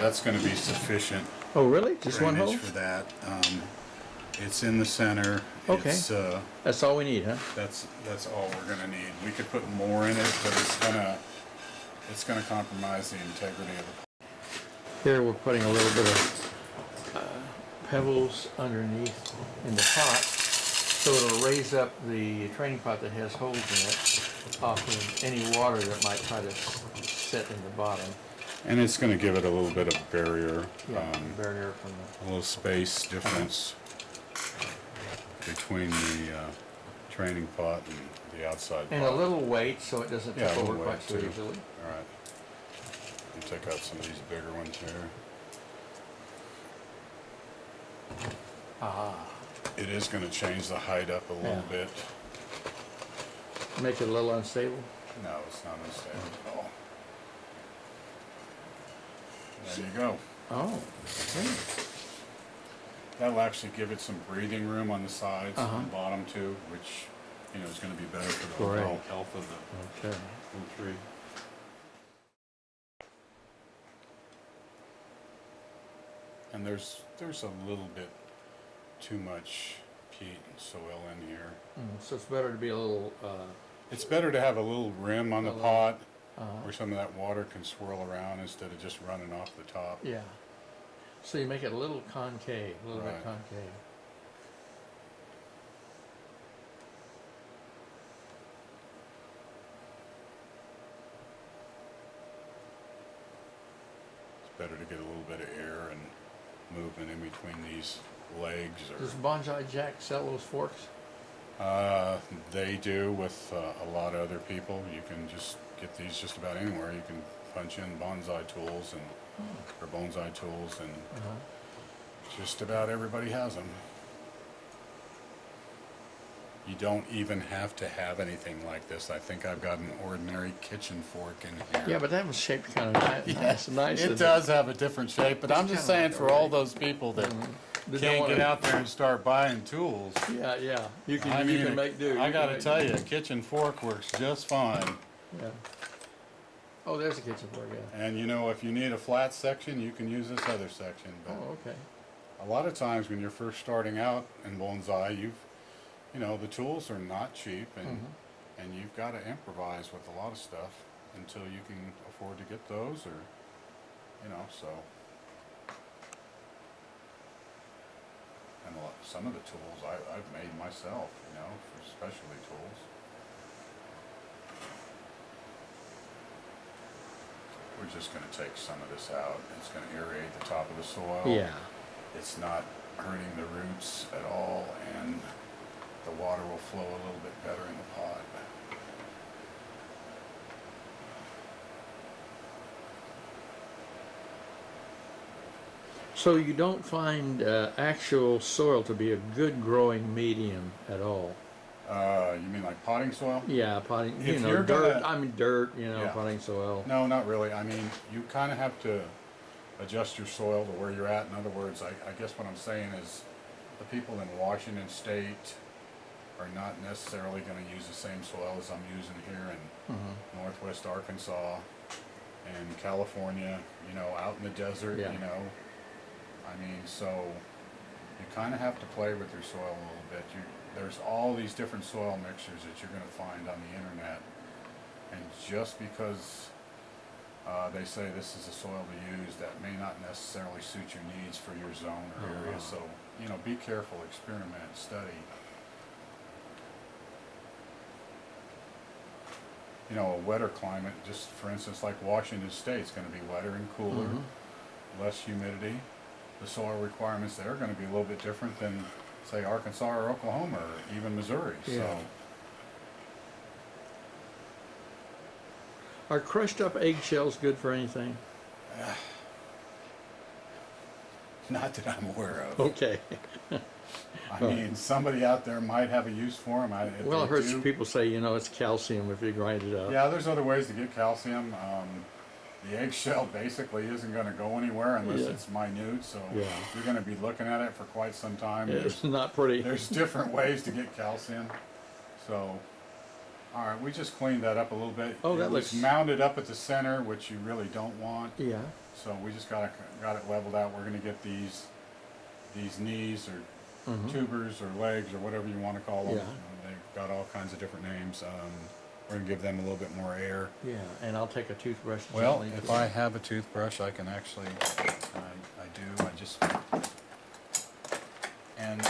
that's going to be sufficient. Oh, really? Just one hole? For that. It's in the center. Okay. It's, that's all we need, huh? that's all we're going to need. We could put more in it, but it's gonna compromise the integrity of the pot. Here we're putting a little bit of pebbles underneath in the pot, so it'll raise up the training pot that has holes in it off of any water that might try to sit in the bottom. And it's going to give it a little bit of barrier, barrier from a little space difference between the training pot and the outside and pot. a little weight so it doesn't tip over quite so easily. All right. You take out some of these bigger ones here. It is going to change the height up a little bit. Make it a little unstable? No, it's not unstable at all. There you go. Oh, okay. That'll actually give it some breathing room on the sides and bottom too, which is going to be better for the overall health of the tree. And there's a little bit too much peat and soil in here. So it's better to be a little... it's better to have a little rim on the pot where some of that water can swirl around instead of just running off the top. Yeah. So you make it a little concave, a little bit concave. It's better to get a little bit of air and movement in between these legs. Does Bonsai Jack sell those forks? They do with a lot of other people. You can just get these just about anywhere. You can punch in bonsai tools or bonsai tools, and just about everybody has them. You don't even have to have anything like this. I think I've got an ordinary kitchen fork in here. Yeah, but that was shaped kind of nice. It does have a different shape, but I'm just saying for all those people that can't get out there and start buying tools. Yeah. You can make do. I got to tell you, a kitchen fork works just fine. Yeah. Oh, there's a kitchen fork, yeah. And if you need a flat section, you can use this other section. But okay. a lot of times when you're first starting out in bonsai, the tools are not cheap, and you've got to improvise with a lot of stuff until you can afford to get those, or so. And some of the tools I've made myself, for specialty tools. We're just going to take some of this out. It's going to aerate the top of the soil. Yeah. It's not hurting the roots at all, and the water will flow a little bit better in the pot. So you don't find actual soil to be a good growing medium at all? You mean like potting soil? Yeah, potting, If dirt, dirt, potting soil. No, not really. I mean, you kind of have to adjust your soil to where you're at. In other words, I guess what I'm saying is the people in Washington State are not necessarily going to use the same soil as I'm using here in Northwest Arkansas and California, out in the desert, so you kind of have to play with your soil a little bit. There's all these different soil mixtures that you're going to find on the internet, and just because they say this is a soil to use, that may not necessarily suit your needs for your zone or area. So be careful, experiment, study. A wetter climate, just for instance like Washington State, is going to be wetter and cooler, less humidity. The soil requirements there are going to be a little bit different than, say, Arkansas or Oklahoma or even Missouri. So, are crushed up eggshells good for anything? Not that I'm aware of. Okay. I mean, somebody out there might have a use for them. I've heard people say, it's calcium if you grind it up. Yeah, there's other ways to get calcium. The eggshell basically isn't going to go anywhere unless it's minute, so you're going to be looking at it for quite some time. It's not pretty. There's different ways to get calcium. So, All right, we just cleaned that up a little bit. Oh, that it was looks- mounted up at the center, which you really don't want. Yeah. So we just got it leveled out. We're gonna get these knees or tubers or legs or whatever you want to call them. Yeah. They've got all kinds of different names. We're gonna give them a little bit more air. Yeah, and I'll take a toothbrush. And Well, gently if do I it. have a toothbrush, I can actually, I do, I just, and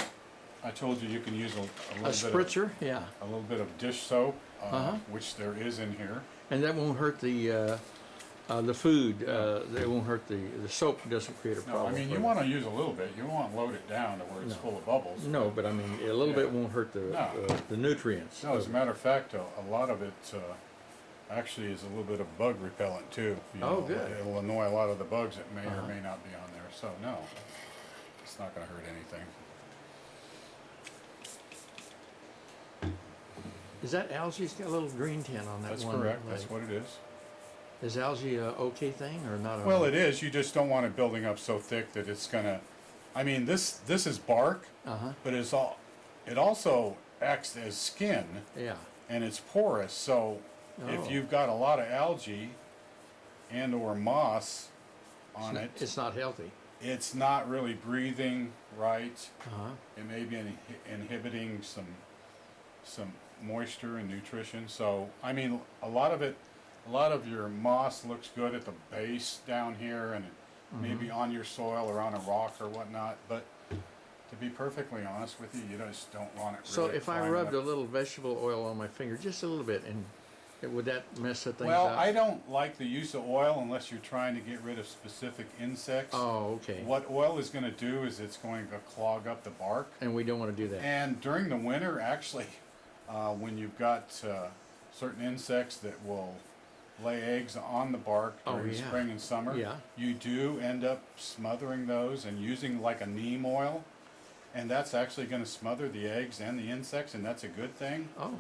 I told you can use a A little bit spritzer, yeah. of, a little bit of dish soap, Uh-huh. which there is in here. And that won't hurt the food. They won't hurt the soap doesn't create a No, problem. I mean, for you it. want to use a little bit. You don't want to load it down to where it's No. full of bubbles. No, but I mean, a little Yeah. bit won't hurt the No. the nutrients. No, as a matter of fact, a lot of it actually is a little bit of bug repellent too. You Oh, know, good. It'll annoy a lot of the bugs that may or Uh-huh. may not be on there. So no, it's not going to hurt anything. Is that algae's got a little green tint on that That's one? correct. leg. That's what it is. Is algae a okay thing or not? Well, it is. You just don't want it building up so thick that it's gonna. I mean, this is bark, Uh-huh. but it also acts as skin, Yeah. and it's porous. So Oh. if you've got a lot of algae and or moss on it, It's not healthy. it's not really breathing right. Uh-huh. It may be inhibiting some moisture and nutrition. So I mean, a lot of your moss looks good at the base down here, and maybe on your soil or on a rock or whatnot. But to be perfectly honest with you, you just don't want it. So really if I climbing rubbed a up. little vegetable oil on my finger, just a little bit, and would that mess the things Well, up? I don't like the use of oil unless you're trying to get rid of specific insects. Oh, okay. What oil is going to do is it's going to clog up the bark. And we don't want to do that. And during the winter, actually, when you've got certain insects that will lay eggs on the bark Oh, during yeah. spring and summer, Yeah. you do end up smothering those and using like a neem oil, and that's actually going to smother the eggs and the insects, and that's a good thing. Oh,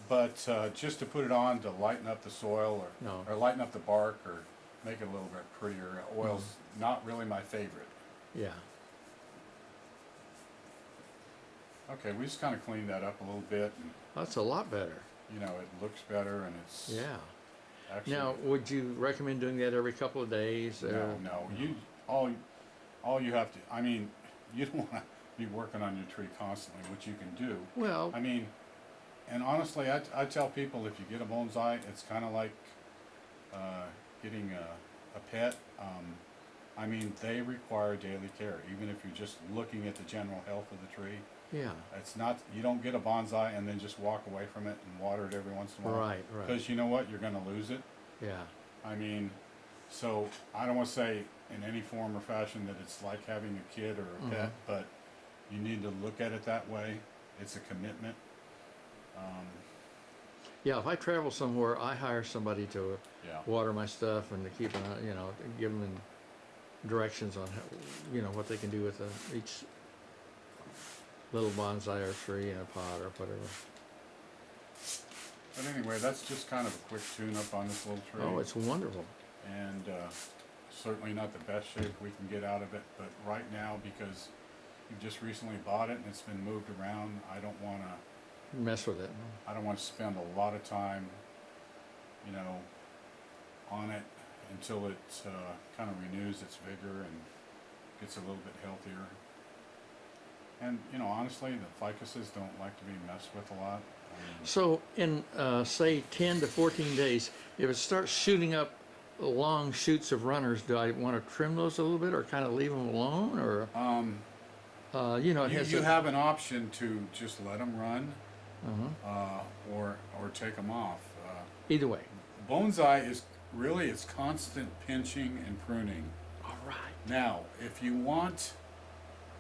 But just to put it on to lighten up the soil No. or lighten up the bark or make it a little bit prettier, oil's not really my favorite. yeah. Okay, we just kind of cleaned that up a little bit, and That's a lot better. you know, it looks better, and it's Yeah. actually. Now, would you recommend doing that every couple of days? No. You all you have to. I mean, you don't want to be working on your tree constantly. What you can do. Well, I mean, and honestly, I tell people if you get a bonsai, it's kind of like getting a pet. I mean, they require daily care. Even if you're just looking at the general health of the tree, yeah. it's not. You don't get a bonsai and then just walk away from it and water it every once in a while. Right, right. Because you know what, you're going to lose it. Yeah. I mean, so I don't want to say in any form or fashion that it's like having a kid or a pet, but you need to look at it that way. It's a commitment. Yeah, if I travel somewhere, I hire somebody to Yeah. water my stuff and to keep an eye, you know, to give them directions on how, you know, what they can do with each little bonsai or tree in a pot or whatever. But anyway, that's just kind of a quick tune-up on this little tree. Oh, it's wonderful. And certainly not the best shape we can get out of it, but right now, because you've just recently bought it and it's been moved around, I don't want to Mess with it. spend a lot of time, you know, on it until it kind of renews its vigor and gets a little bit healthier. And, you know, honestly, the ficuses don't like to be messed with a lot. So in, say, 10 to 14 days, if it starts shooting up long shoots of runners, do I want to trim those a little bit or kind of leave them alone? Or, you know, it has You a- have an option to just let them run Uh-huh. or take them off. Either way. Bonsai is really it's constant pinching and pruning. All right. Now, if you want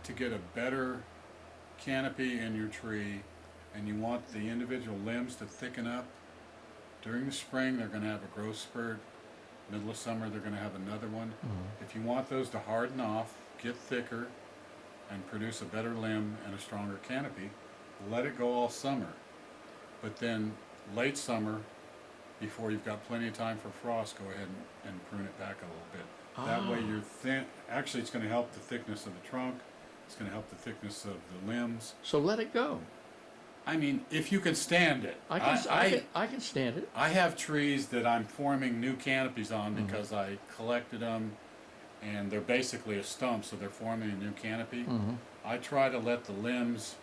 to get a better canopy in your tree and you want the individual limbs to thicken up, during the spring they're going to have a growth spurt. Middle of summer they're going to have another one. If you want those to harden off, get thicker, and produce a better limb and a stronger canopy, let it go all summer. But then late summer, before you've got plenty of time for frost, go ahead and prune it back a little bit. That way you're thin. Actually, it's going to help the thickness of the trunk. It's going to help the thickness of the limbs. So let it go. I mean, if you can stand it. I can stand it. I have trees that I'm forming new canopies on because I collected them, and they're basically a stump, so they're forming a new canopy. I try to let the limbs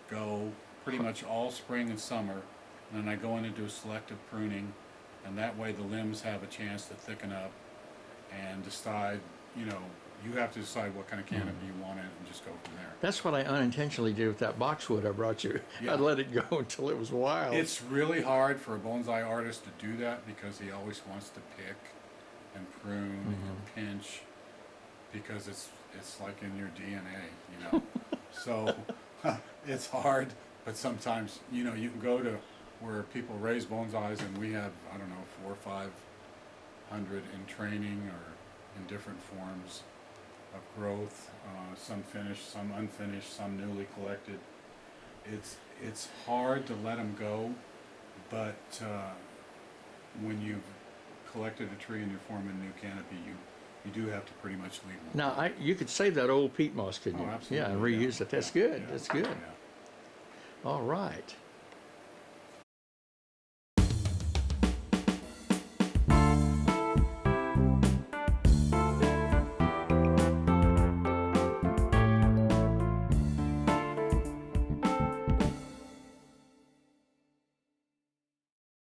go pretty much all spring and summer, and then I go in and do selective pruning, and that way the limbs have a chance to thicken up and decide, you know, you have to decide what kind of canopy you want in and just go from there. That's what I unintentionally did with that boxwood I brought you. Yeah. I'd let it go until it was wild. It's really hard for a bonsai artist to do that because he always wants to pick and prune and pinch because it's like in your DNA, you know. So it's hard, but sometimes, you know, you can go to where people raise bonsais and we have, I don't know, 400 or 500 in training or in different forms of growth, some finished, some unfinished, some newly collected. It's hard to let them go, but when you've collected a tree and you're forming a new canopy, you do have to pretty much leave them. Now, you could save that old peat moss, couldn't you? Oh, absolutely. Yeah, and reuse it. That's good. Yeah. That's good. Yeah. All right.